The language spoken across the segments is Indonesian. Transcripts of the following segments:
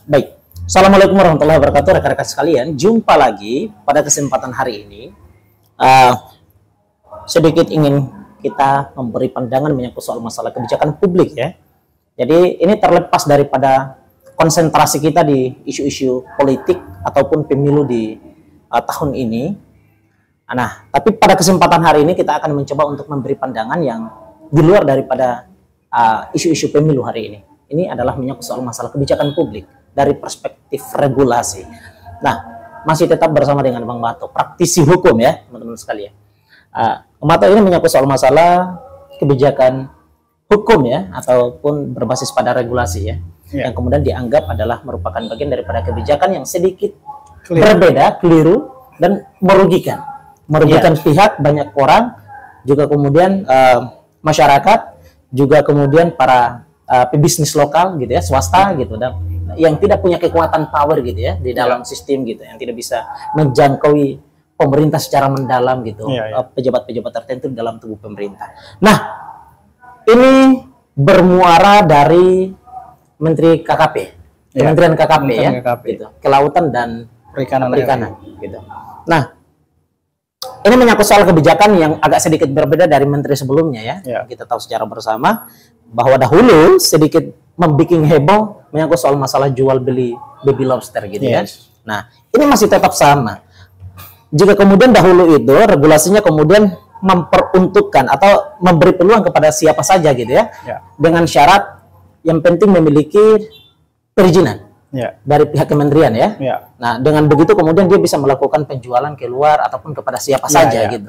Baik. Assalamualaikum warahmatullahi wabarakatuh, rekan-rekan sekalian. Jumpa lagi pada kesempatan hari ini. Sedikit ingin kita memberi pandangan menyangkut soal masalah kebijakan publik ya. Jadi ini terlepas daripada konsentrasi kita di isu-isu politik ataupun pemilu di tahun ini. Nah, tapi pada kesempatan hari ini kita akan mencoba untuk memberi pandangan yang di luar daripada isu-isu pemilu hari ini. Ini adalah menyangkut soal masalah kebijakan publik dari perspektif regulasi. Nah, masih tetap bersama dengan Bang Mato, praktisi hukum ya, teman-teman sekalian. Bang Mato ini menyangkut soal masalah kebijakan hukum ya, ataupun berbasis pada regulasi ya, yang kemudian dianggap adalah merupakan bagian daripada kebijakan yang sedikit berbeda, keliru, dan merugikan pihak banyak orang, juga kemudian masyarakat, juga kemudian para pebisnis lokal gitu ya, swasta gitu, dan yang tidak punya kekuatan power gitu ya di dalam sistem gitu, yang tidak bisa menjangkaui pemerintah secara mendalam gitu, pejabat-pejabat tertentu dalam tubuh pemerintah. Nah, ini bermuara dari Menteri KKP, Kementerian KKP ya, gitu, Kelautan dan Perikanan gitu. Nah, ini menyangkut soal kebijakan yang agak sedikit berbeda dari menteri sebelumnya ya. Kita tahu secara bersama bahwa dahulu sedikit membuat heboh menyangkut soal masalah jual beli baby lobster gitu ya. Nah, ini masih tetap sama. Jika kemudian dahulu itu regulasinya kemudian memperuntukkan atau memberi peluang kepada siapa saja gitu ya, dengan syarat yang penting memiliki perizinan dari pihak kementerian ya. Nah, dengan begitu kemudian dia bisa melakukan penjualan keluar ataupun kepada siapa saja gitu.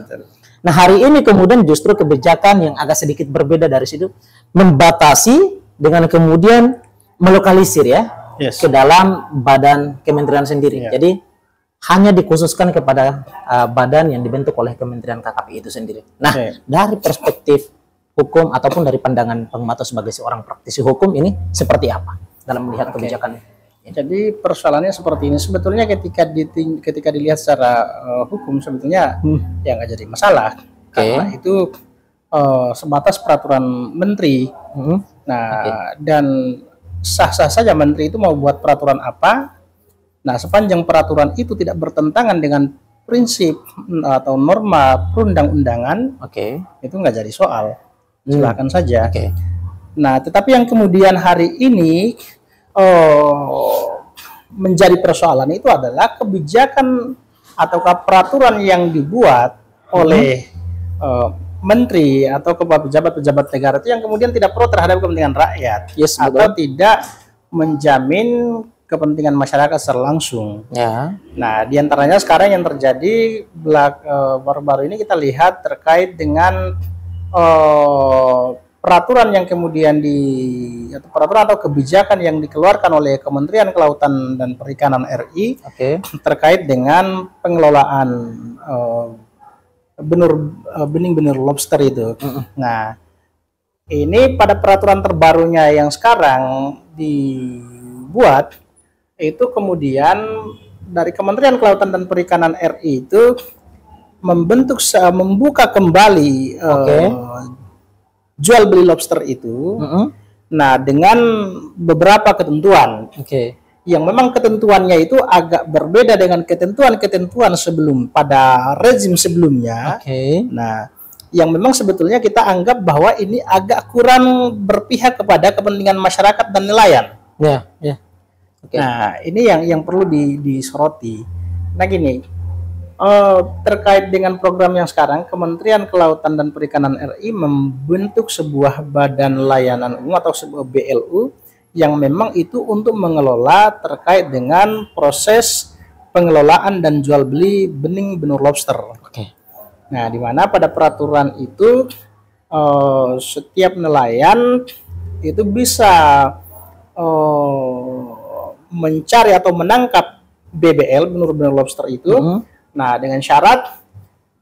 Nah, hari ini kemudian justru kebijakan yang agak sedikit berbeda dari situ, membatasi dengan kemudian melokalisir ya ke dalam badan kementerian sendiri. Jadi hanya dikhususkan kepada badan yang dibentuk oleh Kementerian KKP itu sendiri. Nah, dari perspektif hukum ataupun dari pandangan Bang Mato sebagai seorang praktisi hukum ini seperti apa dalam melihat kebijakan ini? Jadi persoalannya seperti ini. Sebetulnya ketika dilihat secara hukum sebetulnya ya nggak jadi masalah, karena itu sebatas peraturan menteri. Nah, dan sah-sah saja menteri itu mau buat peraturan apa. Nah, sepanjang peraturan itu tidak bertentangan dengan prinsip atau norma perundang-undangan, itu nggak jadi soal. Silakan saja. Nah, tetapi yang kemudian hari ini menjadi persoalan itu adalah kebijakan ataukah peraturan yang dibuat oleh menteri atau pejabat-pejabat negara itu yang kemudian tidak pro terhadap kepentingan rakyat, atau tidak menjamin kepentingan masyarakat secara langsung. Nah, diantaranya sekarang yang terjadi baru-baru ini kita lihat terkait dengan peraturan yang kemudian atau peraturan atau kebijakan yang dikeluarkan oleh Kementerian Kelautan dan Perikanan RI terkait dengan pengelolaan benih-benih lobster itu. Nah, ini pada peraturan terbarunya yang sekarang dibuat itu kemudian dari Kementerian Kelautan dan Perikanan RI itu membuka kembali jual beli lobster itu, nah dengan beberapa ketentuan, yang memang ketentuannya itu agak berbeda dengan ketentuan-ketentuan pada rezim sebelumnya. Nah, yang memang sebetulnya kita anggap bahwa ini agak kurang berpihak kepada kepentingan masyarakat dan nelayan. Nah, ini yang perlu disoroti. Nah, gini. Terkait dengan program yang sekarang, Kementerian Kelautan dan Perikanan RI membentuk sebuah badan layanan umum atau sebuah BLU yang memang itu untuk mengelola terkait dengan proses pengelolaan dan jual beli benih benur lobster. Nah, di mana pada peraturan itu setiap nelayan itu bisa mencari atau menangkap BBL, benur-benur lobster itu. Nah, dengan syarat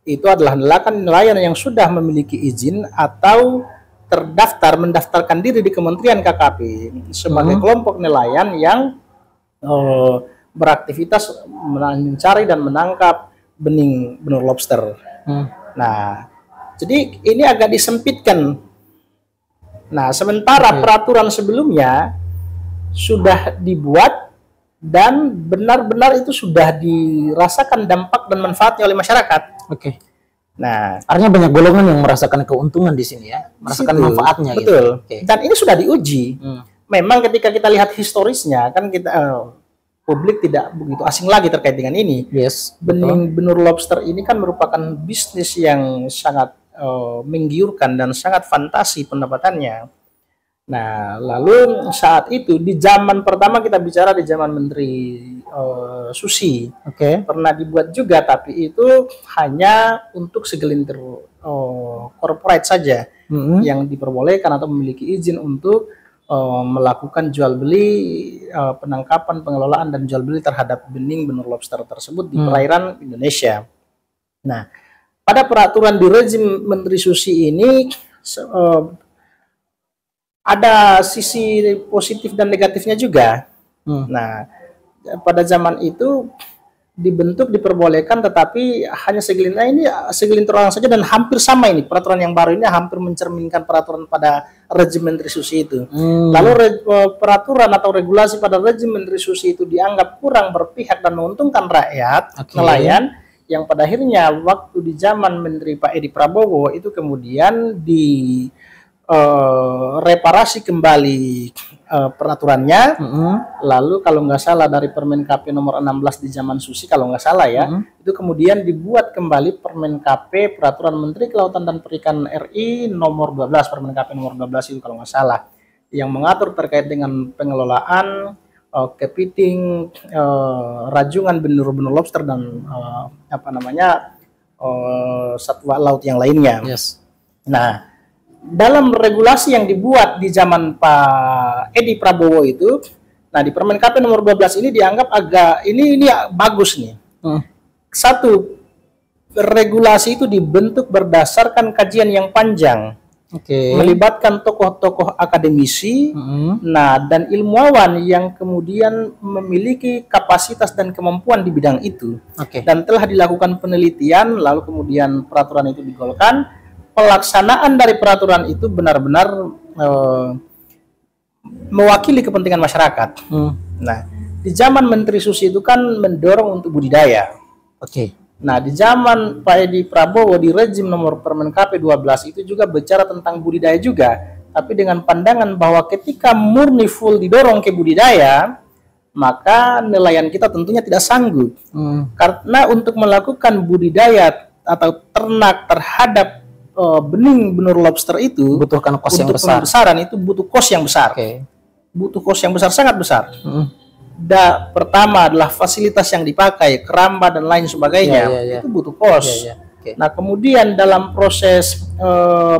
itu adalah nelayan yang sudah memiliki izin atau mendaftarkan diri di Kementerian KKP sebagai kelompok nelayan yang beraktivitas mencari dan menangkap benih benur lobster. Nah, jadi ini agak disempitkan. Nah, sementara peraturan sebelumnya sudah dibuat dan benar-benar itu sudah dirasakan dampak dan manfaatnya oleh masyarakat. Oke. Nah, Artinya banyak golongan yang merasakan keuntungan di sini ya, merasakan manfaatnya. Betul. Gitu. Oke. Dan ini sudah diuji. Memang ketika kita lihat historisnya kan kita publik tidak begitu asing lagi terkait dengan ini. Yes. Benih benur lobster ini kan merupakan bisnis yang sangat menggiurkan dan sangat fantasi pendapatannya. Nah, lalu saat itu di zaman pertama kita bicara di zaman Menteri Susi, pernah dibuat juga, tapi itu hanya untuk segelintir corporate saja yang diperbolehkan atau memiliki izin untuk melakukan jual beli, penangkapan, pengelolaan dan jual beli terhadap benih benur lobster tersebut di perairan Indonesia. Nah, pada peraturan di rezim Menteri Susi ini ada sisi positif dan negatifnya juga. Nah, pada zaman itu dibentuk, diperbolehkan, tetapi hanya segelintir orang saja, dan hampir sama ini peraturan yang baru ini hampir mencerminkan peraturan pada rezim Menteri Susi itu. Lalu peraturan atau regulasi pada rezim Menteri Susi itu dianggap kurang berpihak dan menguntungkan rakyat nelayan, yang pada akhirnya waktu di zaman Menteri Pak Edi Prabowo itu kemudian reparasi kembali peraturannya. Lalu kalau nggak salah dari Permen KP nomor 16 di zaman Susi kalau nggak salah ya, itu kemudian dibuat kembali Permen KP Peraturan Menteri Kelautan dan Perikanan RI nomor 12, Permen KP nomor 12 itu kalau nggak salah, yang mengatur terkait dengan pengelolaan kepiting, rajungan benur-benur lobster dan satwa laut yang lainnya. Nah, dalam regulasi yang dibuat di zaman Pak Edi Prabowo itu, nah di Permen KP nomor 12 ini dianggap ini bagus nih. Satu, regulasi itu dibentuk berdasarkan kajian yang panjang, melibatkan tokoh-tokoh akademisi, nah dan ilmuwan yang kemudian memiliki kapasitas dan kemampuan di bidang itu, dan telah dilakukan penelitian, lalu kemudian peraturan itu digolkan. Pelaksanaan dari peraturan itu benar-benar mewakili kepentingan masyarakat. Nah, di zaman Menteri Susi itu kan mendorong untuk budidaya. Nah, di zaman Pak Edi Prabowo di rezim nomor Permen KP 12 itu juga bicara tentang budidaya juga, tapi dengan pandangan bahwa ketika murni full didorong ke budidaya, maka nelayan kita tentunya tidak sanggup. Karena untuk melakukan budidaya atau ternak terhadap benih benur lobster itu butuhkan kos yang besar. Pembesaran itu butuh kos yang besar. Butuh kos yang besar, sangat besar. Pertama adalah fasilitas yang dipakai, keramba dan lain sebagainya, itu butuh kos. Nah, kemudian dalam proses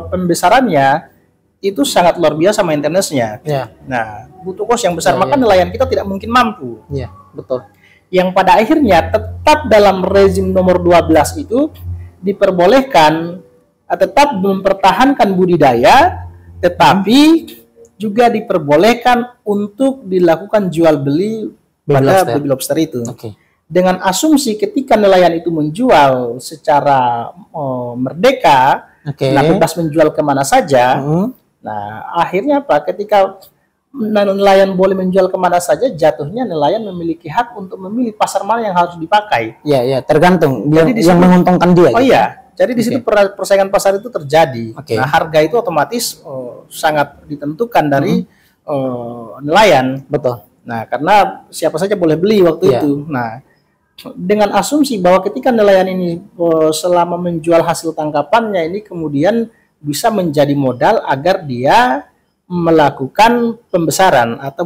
pembesarannya itu sangat luar biasa maintenance-nya. Nah, butuh kos yang besar, maka nelayan kita tidak mungkin mampu. Betul. Yang pada akhirnya tetap dalam rezim nomor 12 itu diperbolehkan tetap mempertahankan budidaya, tetapi juga diperbolehkan untuk dilakukan jual beli pada baby lobster itu. Dengan asumsi ketika nelayan itu menjual secara merdeka, nah bebas menjual kemana saja. Nah, akhirnya apa? Ketika nelayan boleh menjual kemana saja, jatuhnya nelayan memiliki hak untuk memilih pasar mana yang harus dipakai. Tergantung yang menguntungkan dia. Jadi di situ persaingan pasar itu terjadi. Nah, harga itu otomatis sangat ditentukan dari nelayan. Betul. Nah, karena siapa saja boleh beli waktu itu. Nah, dengan asumsi bahwa ketika nelayan ini selama menjual hasil tangkapannya ini kemudian bisa menjadi modal agar dia melakukan pembesaran atau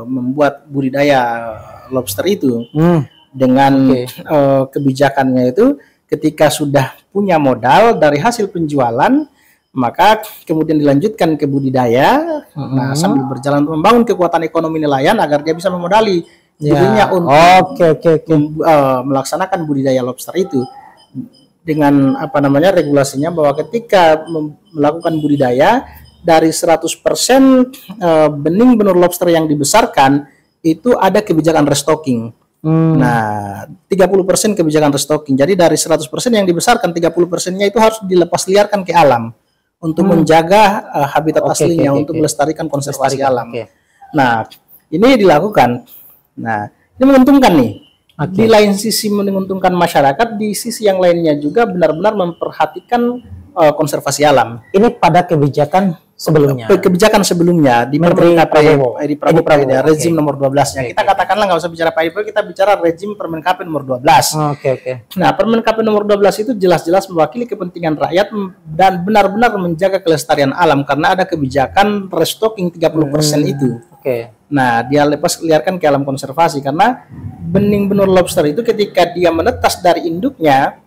membuat budidaya lobster itu. Dengan kebijakannya itu, ketika sudah punya modal dari hasil penjualan, maka kemudian dilanjutkan ke budidaya. Nah, sambil berjalan membangun kekuatan ekonomi nelayan agar dia bisa memodali dirinya untuk melaksanakan budidaya lobster itu. Dengan regulasinya bahwa ketika melakukan budidaya dari 100% benih benur lobster yang dibesarkan itu ada kebijakan restocking. Nah, 30% kebijakan restocking. Jadi dari 100% yang dibesarkan, 30%-nya itu harus dilepas liarkan ke alam untuk menjaga habitat aslinya, untuk melestarikan konservasi alam. Nah, ini dilakukan. Nah, ini menguntungkan nih. Oke. Di lain sisi menguntungkan masyarakat, di sisi yang lainnya juga benar-benar memperhatikan konservasi alam. Ini pada kebijakan sebelumnya. Kebijakan sebelumnya di Menteri Prabowo. Edi Prabowo, Prabowo, rezim oke. nomor 12-nya. Kita katakanlah nggak usah bicara Pak Edi, kita bicara rezim Permen KP nomor 12. Oke. Nah, Permen KP nomor 12 itu jelas-jelas mewakili kepentingan rakyat dan benar-benar menjaga kelestarian alam karena ada kebijakan restocking 30% itu. Oke. Nah, dia liarkan ke alam konservasi karena benih benur lobster itu ketika dia menetas dari induknya,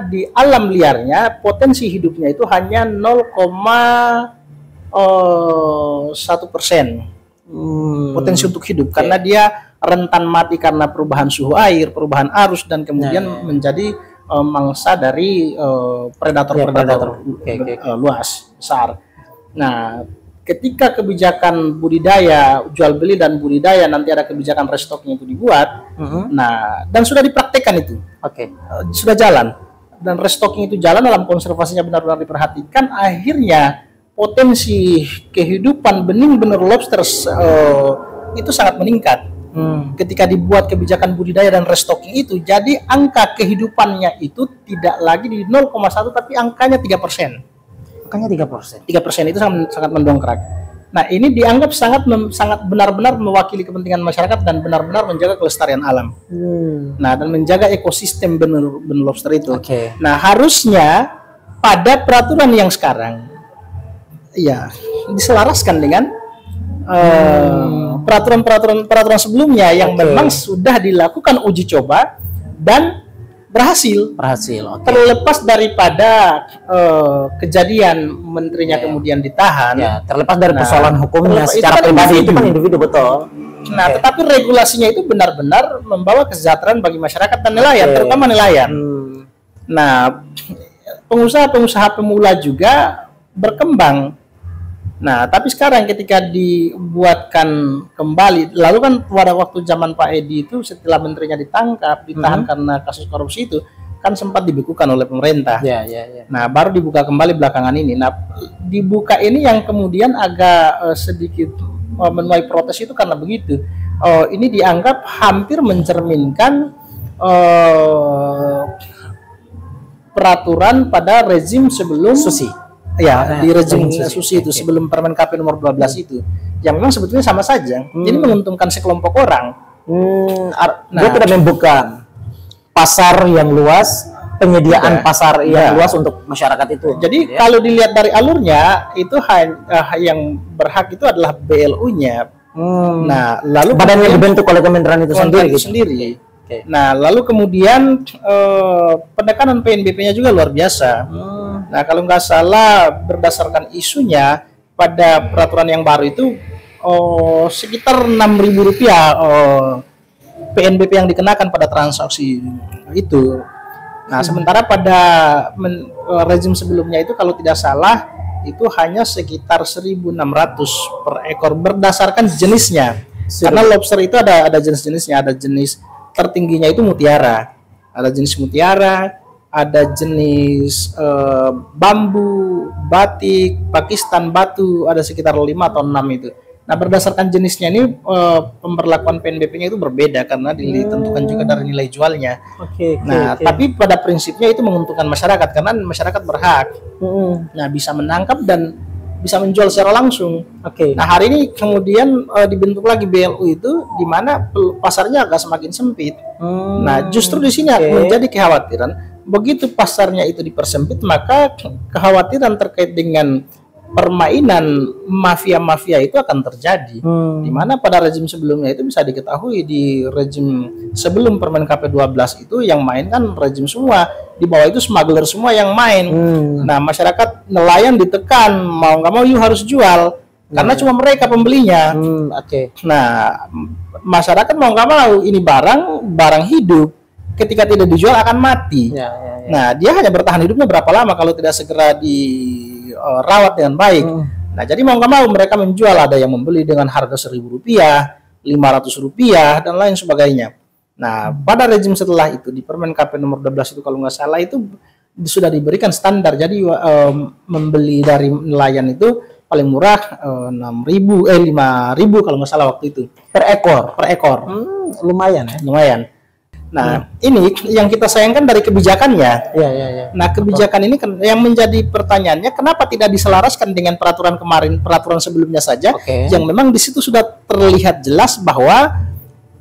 di alam liarnya potensi hidupnya itu hanya 0,1% potensi untuk hidup karena dia rentan mati karena perubahan suhu air, perubahan arus dan kemudian menjadi mangsa dari predator-predator luas besar. Nah, ketika kebijakan budidaya, jual beli dan budidaya nanti ada kebijakan restocking itu dibuat, nah dan sudah dipraktekkan itu, sudah jalan dan restocking itu jalan dalam konservasinya benar-benar diperhatikan, akhirnya potensi kehidupan benih benur lobster itu sangat meningkat. Ketika dibuat kebijakan budidaya dan restocking itu, jadi angka kehidupannya itu tidak lagi di 0,1 tapi angkanya 3%. Angkanya 3%. 3% itu sangat mendongkrak. Nah, ini dianggap sangat benar-benar mewakili kepentingan masyarakat dan benar-benar menjaga kelestarian alam. Nah, dan menjaga ekosistem benur lobster itu. Nah, harusnya pada peraturan yang sekarang ya diselaraskan dengan peraturan sebelumnya yang memang sudah dilakukan uji coba dan berhasil. Terlepas daripada kejadian menterinya kemudian ditahan, terlepas dari persoalan hukumnya secara pribadi itu kan individu, betul. Nah, tetapi regulasinya itu benar-benar membawa kesejahteraan bagi masyarakat dan nelayan, terutama nelayan. Nah, pengusaha-pengusaha pemula juga berkembang. Nah, tapi sekarang ketika dibuatkan kembali, lalu kan pada waktu zaman Pak Edi itu setelah menterinya ditahan karena kasus korupsi itu, kan sempat dibekukan oleh pemerintah. Nah, baru dibuka kembali belakangan ini. Nah, dibuka ini yang kemudian agak sedikit menuai protes itu karena begitu. Ini dianggap hampir mencerminkan peraturan pada rezim sebelum di rezim Susi itu sebelum Permen KP nomor 12 itu, yang memang sebetulnya sama saja. Jadi menguntungkan sekelompok orang. Dia tidak membuka pasar yang luas, penyediaan pasar yang luas untuk masyarakat itu. Jadi kalau dilihat dari alurnya itu yang berhak itu adalah BLU-nya. Nah, lalu badan yang dibentuk oleh Kementerian itu sendiri. Nah, lalu kemudian penekanan PNBP-nya juga luar biasa. Nah, kalau nggak salah berdasarkan isunya pada peraturan yang baru itu sekitar Rp6.000 PNBP yang dikenakan pada transaksi itu. Nah, sementara pada rezim sebelumnya itu kalau tidak salah itu hanya sekitar 1.600 per ekor berdasarkan jenisnya. Karena lobster itu ada jenis-jenisnya, ada jenis tertingginya itu mutiara, ada jenis mutiara, ada jenis bambu, batik, Pakistan batu, ada sekitar 5 atau 6 itu. Nah, berdasarkan jenisnya ini pemberlakuan PNBP-nya itu berbeda karena ditentukan juga dari nilai jualnya. Tapi pada prinsipnya itu menguntungkan masyarakat karena masyarakat berhak bisa menangkap dan bisa menjual secara langsung. Nah, hari ini kemudian dibentuk lagi BLU itu di mana pasarnya agak semakin sempit. Nah, justru di sini menjadi kekhawatiran begitu pasarnya itu dipersempit, maka kekhawatiran terkait dengan permainan mafia-mafia itu akan terjadi. Di mana pada rezim sebelumnya itu bisa diketahui di rezim sebelum Permen KP 12 itu yang main kan rezim semua, di bawah itu smuggler semua yang main. Nah, masyarakat nelayan ditekan, mau nggak mau you harus jual karena cuma mereka pembelinya. Nah, masyarakat mau nggak mau ini barang hidup, ketika tidak dijual akan mati. Nah, dia hanya bertahan hidupnya berapa lama kalau tidak segera dirawat dengan baik. Nah, jadi mau nggak mau mereka menjual, ada yang membeli dengan harga Rp1.000, Rp500 dan lain sebagainya. Nah, pada rezim setelah itu di Permen KP nomor 12 itu kalau nggak salah itu sudah diberikan standar. Jadi membeli dari nelayan itu paling murah 6.000 5.000 kalau nggak salah waktu itu Per ekor. per ekor. Lumayan ya. Lumayan. Nah, ini yang kita sayangkan dari kebijakannya. Iya, iya, iya. Nah, kebijakan ini kan yang menjadi pertanyaannya, kenapa tidak diselaraskan dengan peraturan kemarin, peraturan sebelumnya saja, yang memang di situ sudah terlihat jelas bahwa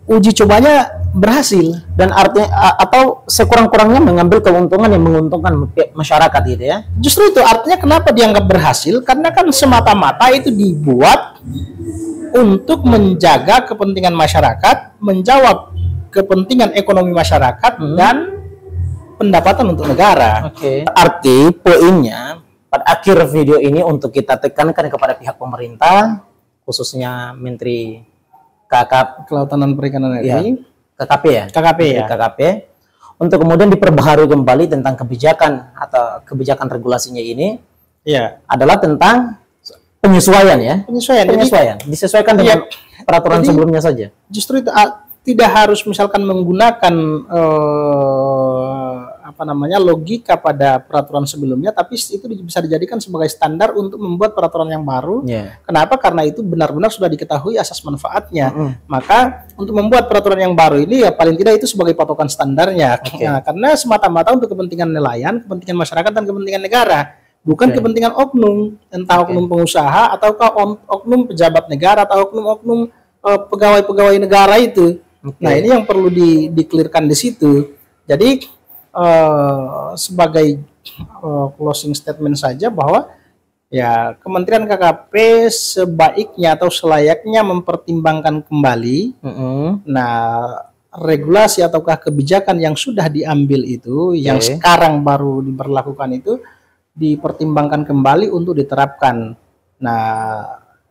uji cobanya berhasil, Dan artinya atau sekurang-kurangnya mengambil keuntungan yang menguntungkan masyarakat gitu ya. justru itu artinya kenapa dianggap berhasil, karena kan semata-mata itu dibuat untuk menjaga kepentingan masyarakat, menjawab kepentingan ekonomi masyarakat dan pendapatan untuk negara. Arti poinnya pada akhir video ini untuk kita tekankan kepada pihak pemerintah, khususnya Menteri Kelautan dan Perikanan RI, KKP ya, KKP, untuk kemudian diperbaharui kembali tentang kebijakan atau kebijakan regulasinya ini, adalah tentang penyesuaian ya, penyesuaian, disesuaikan dengan peraturan sebelumnya saja. Justru itu tidak harus misalkan menggunakan logika pada peraturan sebelumnya, tapi itu bisa dijadikan sebagai standar untuk membuat peraturan yang baru. Kenapa? Karena itu benar-benar sudah diketahui asas manfaatnya. Maka untuk membuat peraturan yang baru ini ya paling tidak itu sebagai patokan standarnya. Nah, karena semata-mata untuk kepentingan nelayan, kepentingan masyarakat dan kepentingan negara, bukan kepentingan oknum, entah oknum pengusaha ataukah oknum pejabat negara atau oknum-oknum pegawai-pegawai negara itu. Nah, ini yang perlu di-clearkan di situ. Jadi sebagai closing statement saja bahwa ya Kementerian KKP sebaiknya atau selayaknya mempertimbangkan kembali regulasi ataukah kebijakan yang sudah diambil itu, yang sekarang baru diberlakukan itu, dipertimbangkan kembali untuk diterapkan. Nah,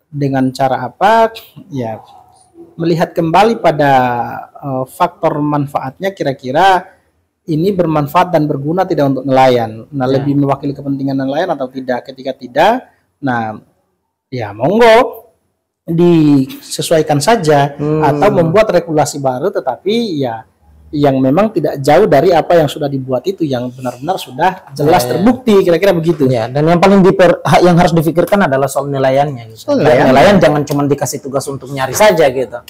dengan cara apa? Ya, melihat kembali pada faktor manfaatnya, kira-kira ini bermanfaat dan berguna tidak untuk nelayan. Nah, lebih mewakili kepentingan nelayan atau tidak. Ketika tidak, nah ya monggo disesuaikan saja atau membuat regulasi baru, tetapi ya yang memang tidak jauh dari apa yang sudah dibuat itu, yang benar-benar sudah jelas terbukti, kira-kira begitu. Ya, dan yang paling yang harus difikirkan adalah soal nelayannya. Gitu. Nelayan jangan cuma dikasih tugas untuk nyari saja gitu.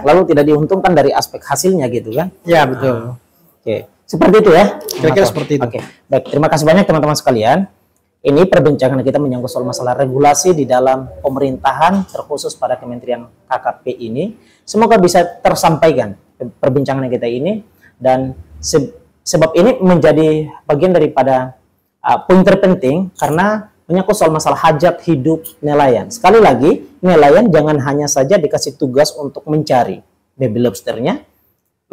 Lalu tidak diuntungkan dari aspek hasilnya gitu kan? Ya, betul. Seperti itu ya. Kira-kira seperti itu. Baik, terima kasih banyak teman-teman sekalian. Ini perbincangan kita menyangkut soal masalah regulasi di dalam pemerintahan, terkhusus pada Kementerian KKP ini. Semoga bisa tersampaikan perbincangan kita ini, dan sebab ini menjadi bagian daripada poin terpenting karena menyangkut soal masalah hajat hidup nelayan. Sekali lagi, nelayan jangan hanya saja dikasih tugas untuk mencari baby lobsternya,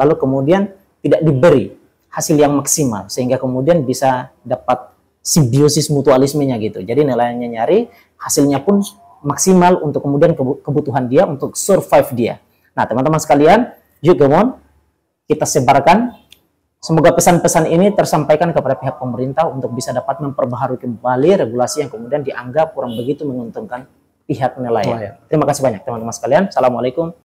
lalu kemudian tidak diberi hasil yang maksimal sehingga kemudian bisa dapat simbiosis mutualismenya gitu. Jadi nelayannya nyari, hasilnya pun maksimal untuk kemudian kebutuhan dia, untuk survive dia. Nah, teman-teman sekalian, yuk come on, kita sebarkan. Semoga pesan-pesan ini tersampaikan kepada pihak pemerintah untuk bisa dapat memperbaharui kembali regulasi yang kemudian dianggap kurang begitu menguntungkan pihak nelayan. Terima kasih banyak teman-teman sekalian. Assalamualaikum.